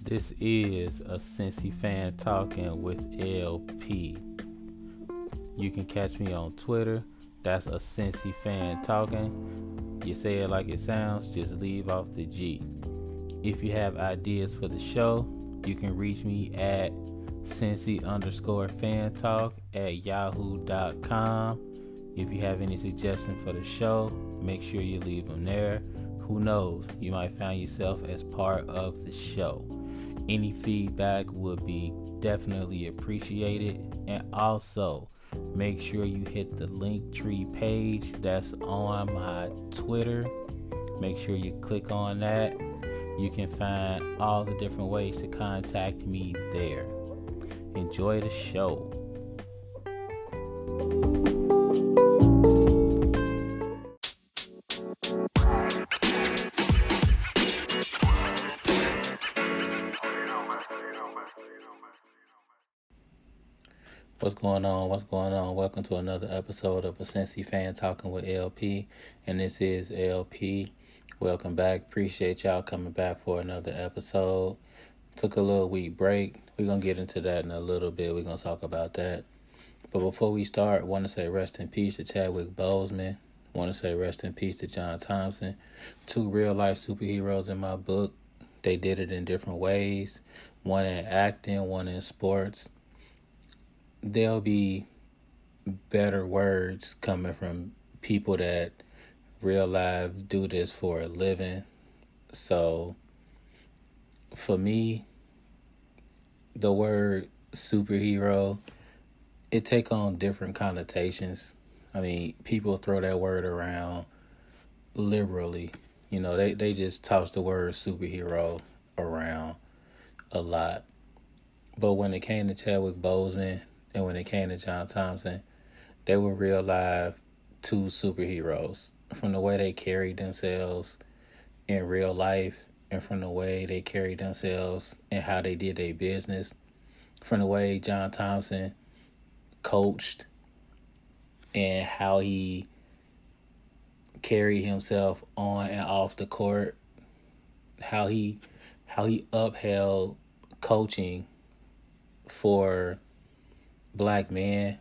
This is a Cincy fan talking with LP. You can catch me on Twitter. That's a Cincy fan talking. You say it like it sounds, just leave off the G. If you have ideas for the show, you can reach me at Cincy_fan talk at yahoo.com. If you have any suggestions for the show, make sure you leave them there. Who knows, you might find yourself as part of the show. Any feedback would be definitely appreciated. And also, make sure you hit the Linktree page that's on my Twitter. Make sure you click on that. You can find all the different ways to contact me there. Enjoy the show. What's going on? Welcome to another episode of a Cincy Fan Talking with LP. And this is LP. Welcome back. Appreciate y'all coming back for another episode. Took a little week break. We're going to get into that in a little bit. We're going to talk about that. But before we start, I want to say rest in peace to Chadwick Boseman. I want to say rest in peace to John Thompson. Two real-life superheroes in my book. They did it in different ways. One in acting, one in sports. There'll be better words coming from people that real life do this for a living. So for me, the word superhero, it take on different connotations. I mean, people throw that word around liberally. You know, they just toss the word superhero around a lot. But when it came to Chadwick Boseman and when it came to John Thompson, they were real live two superheroes. From the way they carried themselves in real life and from the way they carried themselves and how they did their business. From the way John Thompson coached and how he carried himself on and off the court. How he upheld coaching for black men,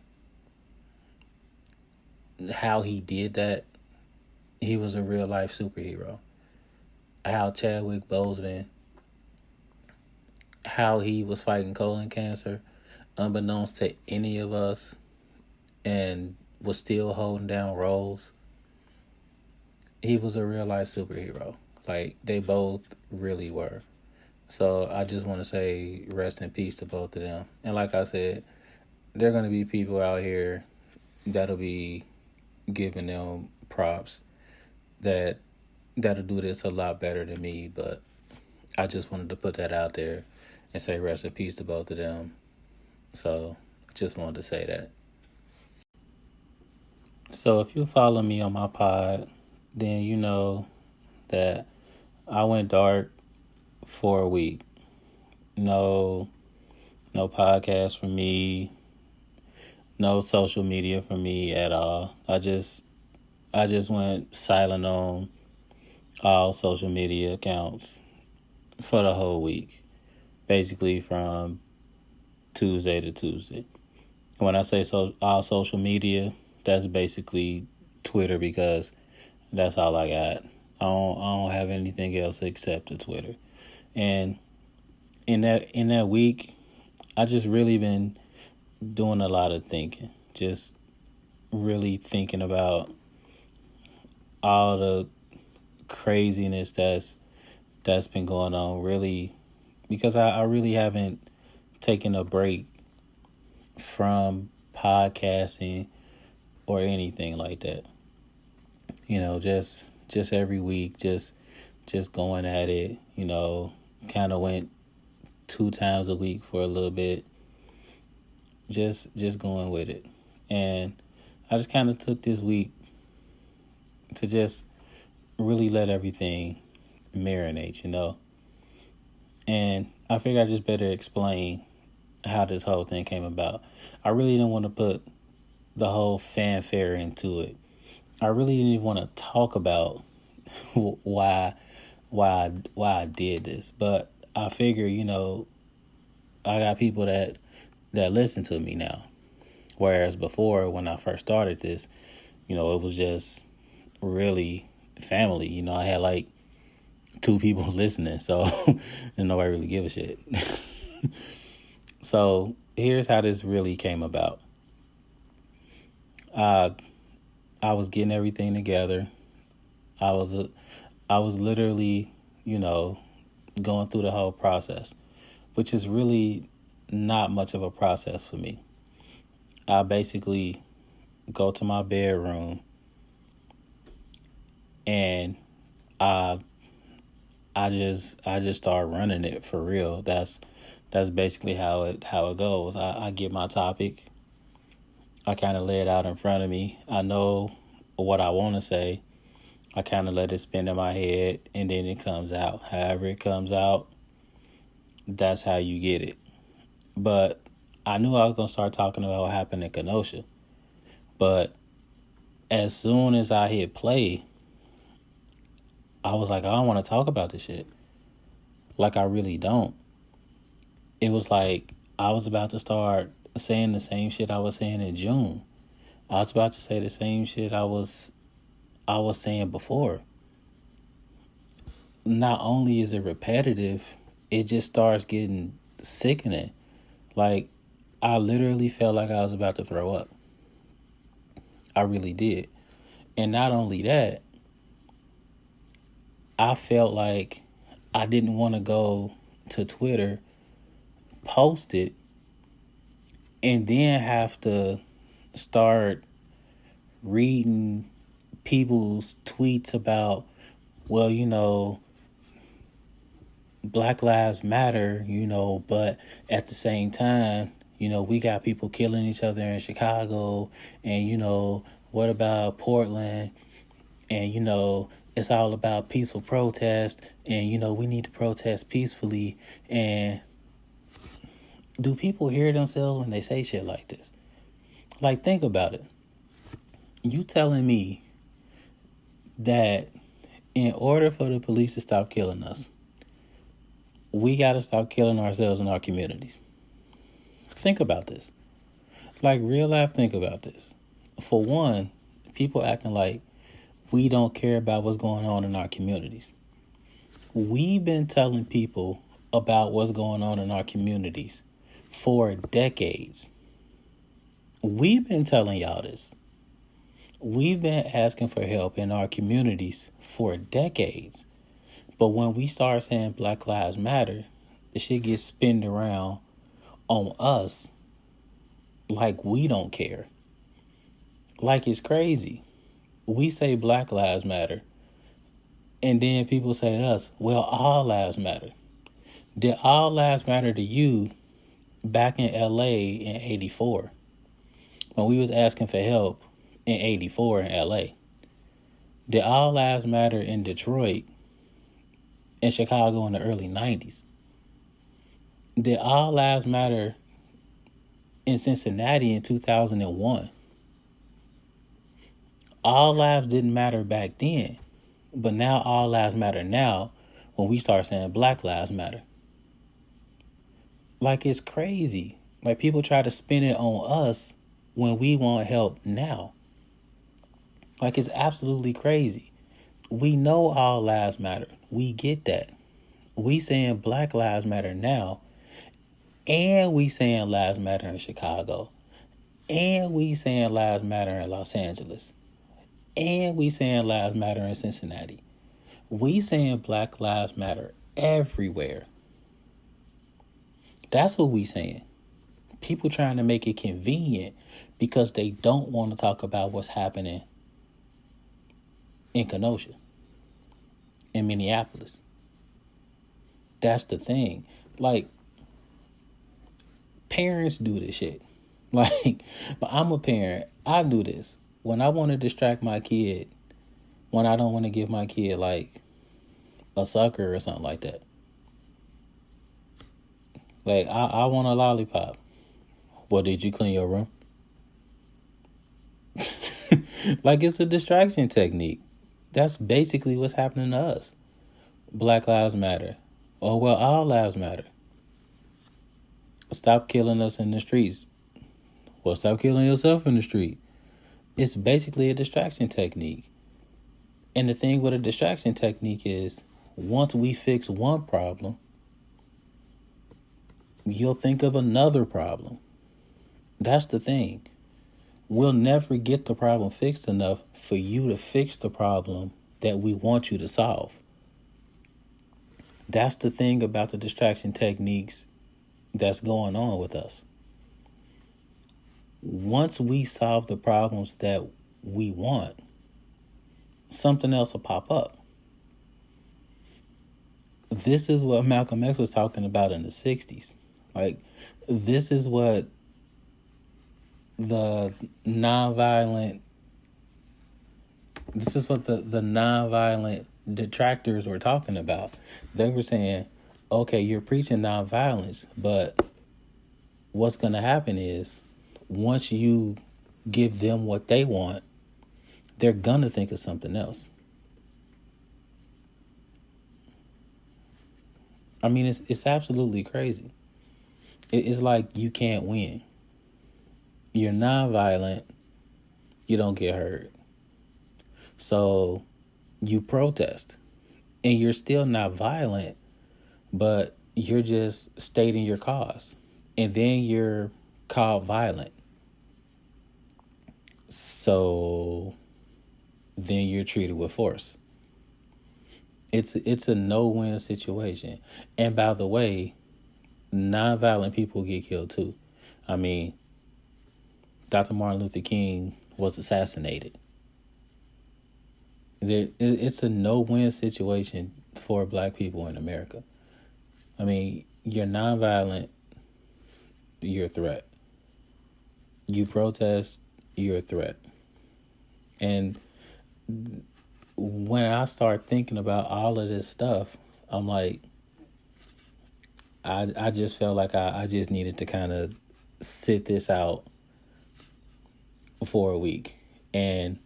how he did that. He was a real life superhero. How Chadwick Boseman, how he was fighting colon cancer unbeknownst to any of us and was still holding down roles. He was a real life superhero. Like, they both really were. So I just want to say rest in peace to both of them. And like I said, there are going to be people out here that'll be giving them props that'll do this a lot better than me. But I just wanted to put that out there and say rest in peace to both of them. So just wanted to say that. So if you follow me on my pod, then you know that I went dark for a week. No podcast for me. No social media for me at all. I just went silent on all social media accounts for the whole week. Basically from Tuesday to Tuesday. When I say all social media, that's basically Twitter because that's all I got. I don't have anything else except the Twitter. And in that week, I just really been doing a lot of thinking. Just really thinking about all the craziness that's been going on. Really, because I really haven't taken a break from podcasting or anything like that. You know, just every week, just going at it. You know, kind of went 2 times a week for a little bit. Just going with it. And I just kind of took this week to just really let everything marinate, you know. And I figured I just better explain how this whole thing came about. I really didn't want to put the whole fanfare into it. I really didn't even want to talk about why I did this, but I figure, I got people that listen to me now. Whereas before, when I first started this, it was just really family. I had like two people listening, so and nobody really give a shit. So here's how this really came about. I was getting everything together. I was I was literally, going through the whole process, which is really not much of a process for me. I basically go to my bedroom and I I just start running it for real. That's basically how it goes. I get my topic. I kind of lay it out in front of me. I know what I want to say. I kind of let it spin in my head, and then it comes out. However it comes out, that's how you get it. But I knew I was going to start talking about what happened in Kenosha. But as soon as I hit play, I was like, I don't want to talk about this shit. Like, I really don't. It was like I was about to start saying the same shit I was saying in June. I was about to say the same shit I was saying before. Not only is it repetitive, it just starts getting sickening. Like, I literally felt like I was about to throw up. I really did. And not only that, I felt like I didn't want to go to Twitter, post it, and then have to start reading people's tweets about, well, Black Lives Matter, but at the same time, we got people killing each other in Chicago, and, what about Portland? And, it's all about peaceful protest, and, we need to protest peacefully. And do people hear themselves when they say shit like this? Like, think about it. You telling me that in order for the police to stop killing us, we got to stop killing ourselves in our communities. Think about this. Like, real life, think about this. For one, people acting like we don't care about what's going on in our communities. We've been telling people about what's going on in our communities for decades. We've been telling y'all this. We've been asking for help in our communities for decades. But when we start saying Black Lives Matter, the shit gets spinned around on us like we don't care. Like, it's crazy. We say Black Lives Matter, and then people say to us, well, all lives matter. Did all lives matter to you back in LA in 84? When we was asking for help in 84 in LA? Did all lives matter in Detroit, in Chicago in the early 90s? Did all lives matter in Cincinnati in 2001? All lives didn't matter back then, but now all lives matter now when we start saying Black Lives Matter. Like, it's crazy. Like, people try to spin it on us when we want help now. Like, it's absolutely crazy. We know all lives matter. We get that. We saying Black Lives Matter now, and we saying lives matter in Chicago, and we saying lives matter in Los Angeles, and we saying lives matter in Cincinnati. We saying Black Lives Matter everywhere. That's what we saying. People trying to make it convenient because they don't want to talk about what's happening in Kenosha, in Minneapolis. That's the thing. Like, parents do this shit. Like, but I'm a parent. I do this. When I want to distract my kid, when I don't want to give my kid, like, a sucker or something like that. Like, I want a lollipop. Well, did you clean your room? Like, it's a distraction technique. That's basically what's happening to us. Black Lives Matter. Oh, well, all lives matter. Stop killing us in the streets. Well, stop killing yourself in the street. It's basically a distraction technique. And the thing with a distraction technique is once we fix one problem, you'll think of another problem. That's the thing. We'll never get the problem fixed enough for you to fix the problem that we want you to solve. That's the thing about the distraction techniques that's going on with us. Once we solve the problems that we want, something else will pop up. This is what Malcolm X was talking about in the 60s. Like, this is what the nonviolent detractors were talking about. They were saying, okay, you're preaching nonviolence, but what's going to happen is once you give them what they want, they're going to think of something else. I mean, it's absolutely crazy. It's like you can't win. You're nonviolent, you don't get hurt. So you protest, and you're still not violent, but you're just stating your cause. And then you're called violent. So then you're treated with force. It's a no-win situation. And by the way, nonviolent people get killed too. I mean, Dr. Martin Luther King was assassinated. It's a no-win situation for black people in America. I mean, you're nonviolent, you're a threat. You protest, you're a threat. And when I start thinking about all of this stuff, I'm like, I just felt like I just needed to kind of sit this out for a week. And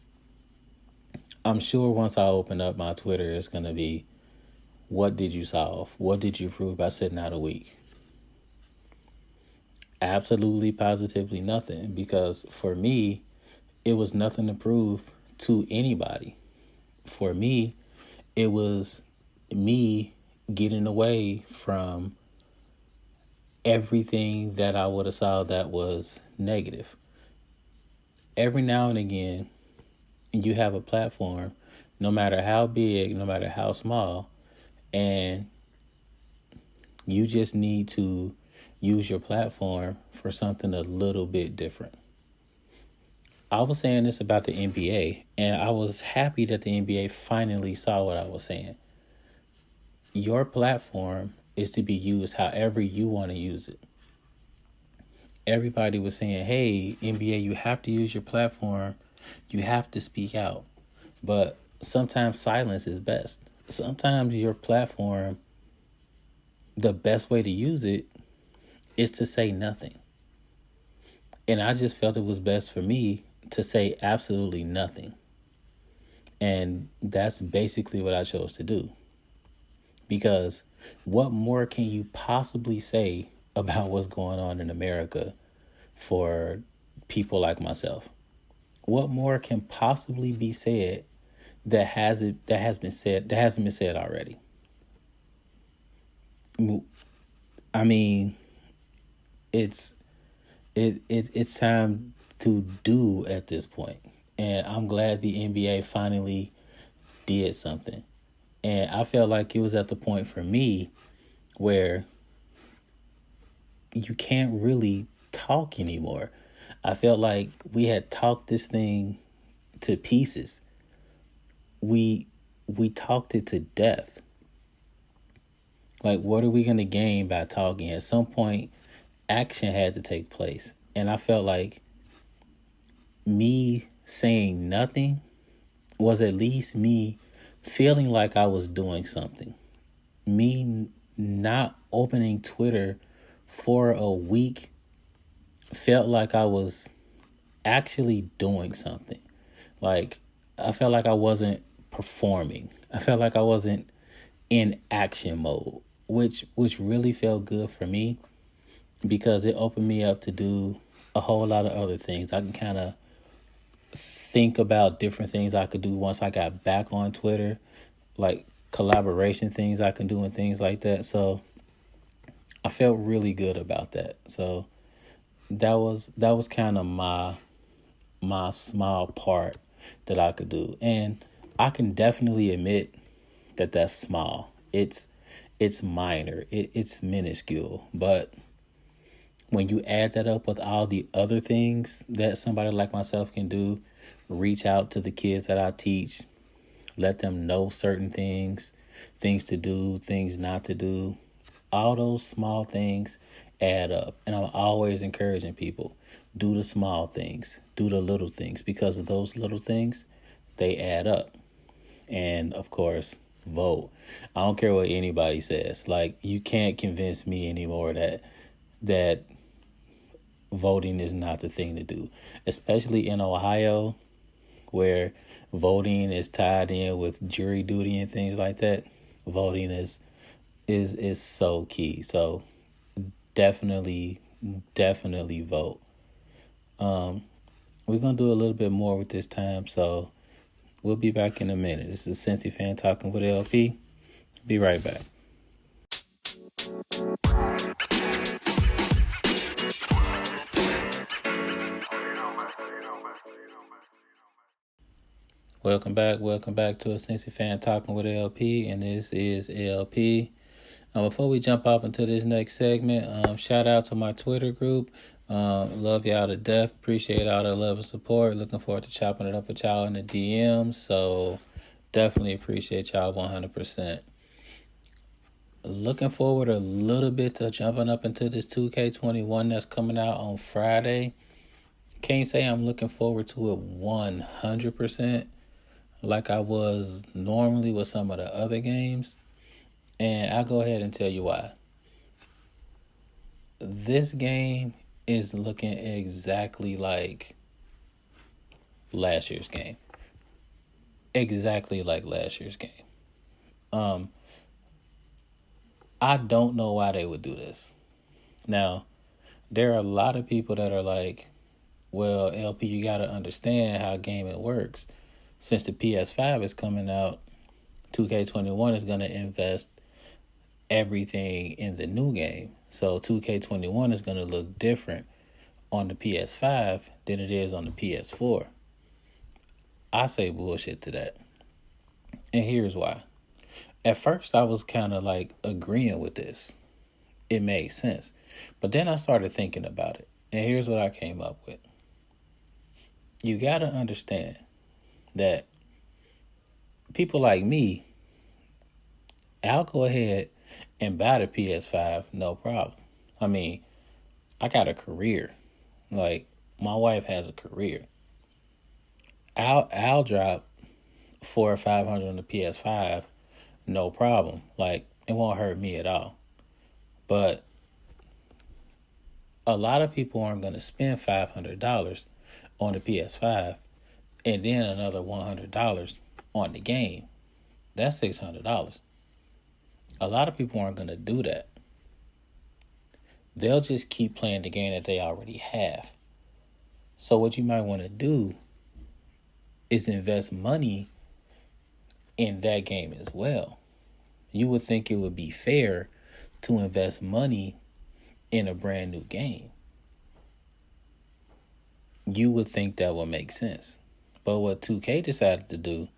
I'm sure once I open up my Twitter, it's going to be, what did you solve? What did you prove by sitting out a week? Absolutely, positively nothing. Because for me, it was nothing to prove to anybody. For me, it was me getting away from everything that I would have saw that was negative. Every now and again, you have a platform, no matter how big, no matter how small, and you just need to use your platform for something a little bit different. I was saying this about the NBA, and I was happy that the NBA finally saw what I was saying. Your platform is to be used however you want to use it. Everybody was saying, hey, NBA, you have to use your platform. You have to speak out. But sometimes silence is best. Sometimes your platform, the best way to use it is to say nothing. And I just felt it was best for me to say absolutely nothing. And that's basically what I chose to do. Because what more can you possibly say about what's going on in America for people like myself? What more can possibly be said that hasn't been said already? I mean, it's time to do at this point. And I'm glad the NBA finally did something. And I felt like it was at the point for me where you can't really talk anymore. I felt like we had talked this thing to pieces. We talked it to death. Like, what are we going to gain by talking? At some point, action had to take place. And I felt like me saying nothing was at least me feeling like I was doing something. Me not opening Twitter for a week felt like I was actually doing something. Like, I felt like I wasn't performing. I felt like I wasn't in action mode. which really felt good for me because it opened me up to do a whole lot of other things. I can kind of think about different things I could do once I got back on Twitter, like collaboration things I can do and things like that. So I felt really good about that. So that was kind of my small part that I could do. And I can definitely admit that that's small. It's minor. It's minuscule. But when you add that up with all the other things that somebody like myself can do, reach out to the kids that I teach, let them know certain things, things to do, things not to do, all those small things add up. And I'm always encouraging people, do the small things, do the little things, because of those little things, they add up. And of course, vote. I don't care what anybody says. Like, you can't convince me anymore that voting is not the thing to do, especially in Ohio, where voting is tied in with jury duty and things like that. Voting is so key. So definitely vote. We're gonna do a little bit more with this time, so we'll be back in a minute. This is Cincy Fan Talking with LP. Be right back. Welcome back to a Cincy Fan Talking with LP, and this is LP. Before we jump off into this next segment, shout out to my Twitter group. Love y'all to death. Appreciate all the love and support. Looking forward to chopping it up with y'all in the DMs. So definitely appreciate y'all 100%. Looking forward a little bit to jumping up into this 2K21 that's coming out on Friday. Can't say I'm looking forward to it 100% like I was normally with some of the other games. And I'll go ahead and tell you why. This game is looking exactly like last year's game. Exactly like last year's game. I don't know why they would do this. Now, there are a lot of people that are like, well, LP, you got to understand how gaming works. Since the PS5 is coming out, 2K21 is going to invest everything in the new game. So 2K21 is going to look different on the PS5 than it is on the PS4. I say bullshit to that. And here's why. At first, I was kind of like agreeing with this. It made sense. But then I started thinking about it. And here's what I came up with. You got to understand that people like me, I'll go ahead and buy the PS5, no problem. I mean, I got a career. Like, my wife has a career. I'll drop 400 or 500 on the PS5, no problem. Like, it won't hurt me at all. But a lot of people aren't going to spend $500 on the PS5 and then another $100 on the game. That's $600. A lot of people aren't going to do that. They'll just keep playing the game that they already have. So what you might want to do is invest money in that game as well. You would think it would be fair to invest money in a brand new game. You would think that would make sense. But what 2K decided to do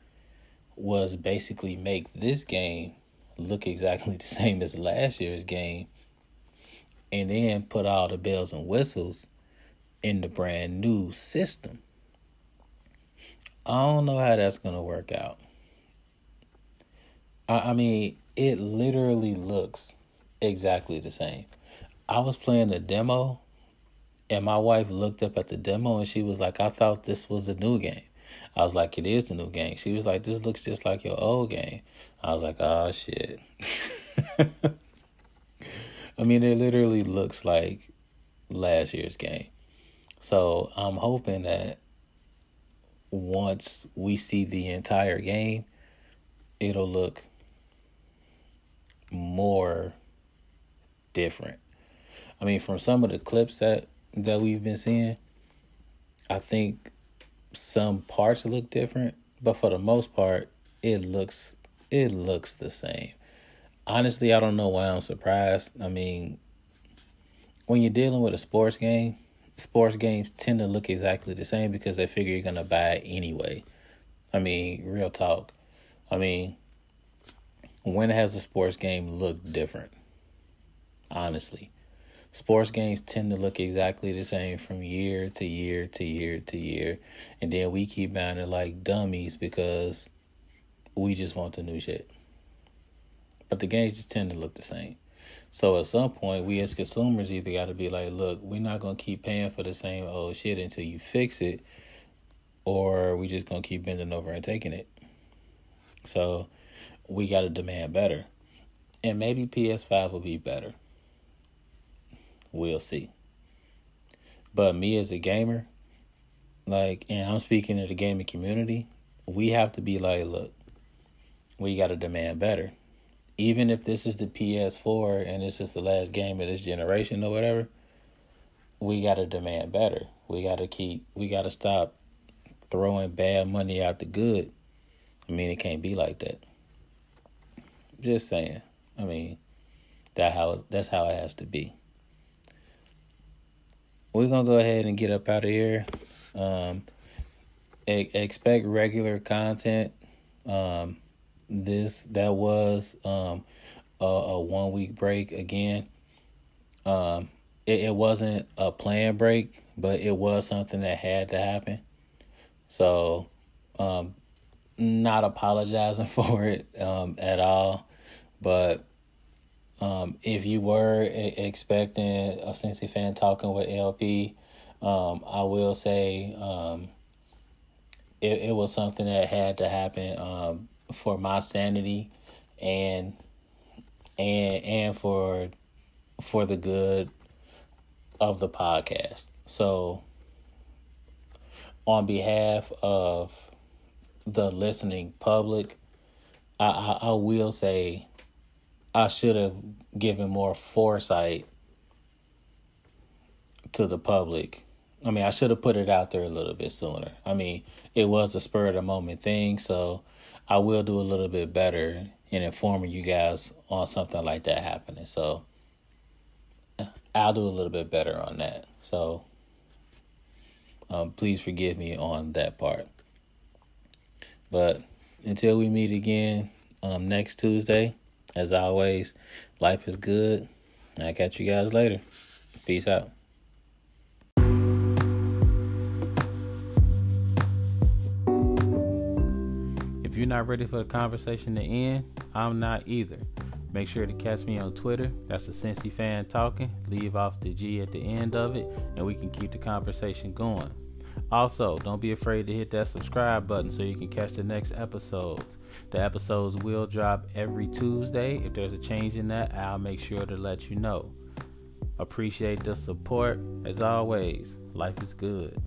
was basically make this game look exactly the same as last year's game and then put all the bells and whistles in the brand new system. I don't know how that's going to work out. I mean, it literally looks exactly the same. I was playing the demo, and my wife looked up at the demo, and she was like, I thought this was a new game. I was like, it is the new game. She was like, this looks just like your old game. I was like, oh, shit. I mean, it literally looks like last year's game. So I'm hoping that once we see the entire game, it'll look more different. I mean, from some of the clips that we've been seeing, I think some parts look different, but for the most part, it looks the same. Honestly, I don't know why I'm surprised. I mean, when you're dealing with a sports game, sports games tend to look exactly the same because they figure you're gonna buy it anyway. I mean, real talk. I mean, when has a sports game looked different? Honestly, sports games tend to look exactly the same from year to year to year to year, and then we keep buying it like dummies because we just want the new shit. But the games just tend to look the same. So at some point, we as consumers either got to be like, look, we're not going to keep paying for the same old shit until you fix it, or we just going to keep bending over and taking it. So we got to demand better. And maybe PS5 will be better. We'll see. But me as a gamer, like, and I'm speaking to the gaming community, we have to be like, look, we got to demand better. Even if this is the PS4 and this is the last game of this generation or whatever, we got to demand better. We got to stop throwing bad money out the good. I mean, it can't be like that. Just saying. I mean, that's how it has to be. We're going to go ahead and get up out of here. Expect regular content. That was a 1 week break again. It wasn't a planned break, but it was something that had to happen. So, not apologizing for it at all. But if you were expecting a Cincy fan talking with LP, I will say it was something that had to happen for my sanity and for the good of the podcast. So on behalf of the listening public, I will say I should have given more foresight to the public. I mean, I should have put it out there a little bit sooner. I mean, it was a spur of the moment thing, so I will do a little bit better in informing you guys on something like that happening. So I'll do a little bit better on that. So please forgive me on that part. But until we meet again next Tuesday, as always, life is good. I'll catch you guys later. Peace out. If you're not ready for the conversation to end, I'm not either. Make sure to catch me on Twitter. That's the Cincy Fan Talking. Leave off the G at the end of it, and we can keep the conversation going. Also, don't be afraid to hit that subscribe button so you can catch the next episodes. The episodes will drop every Tuesday. If there's a change in that, I'll make sure to let you know. Appreciate the support. As always, life is good.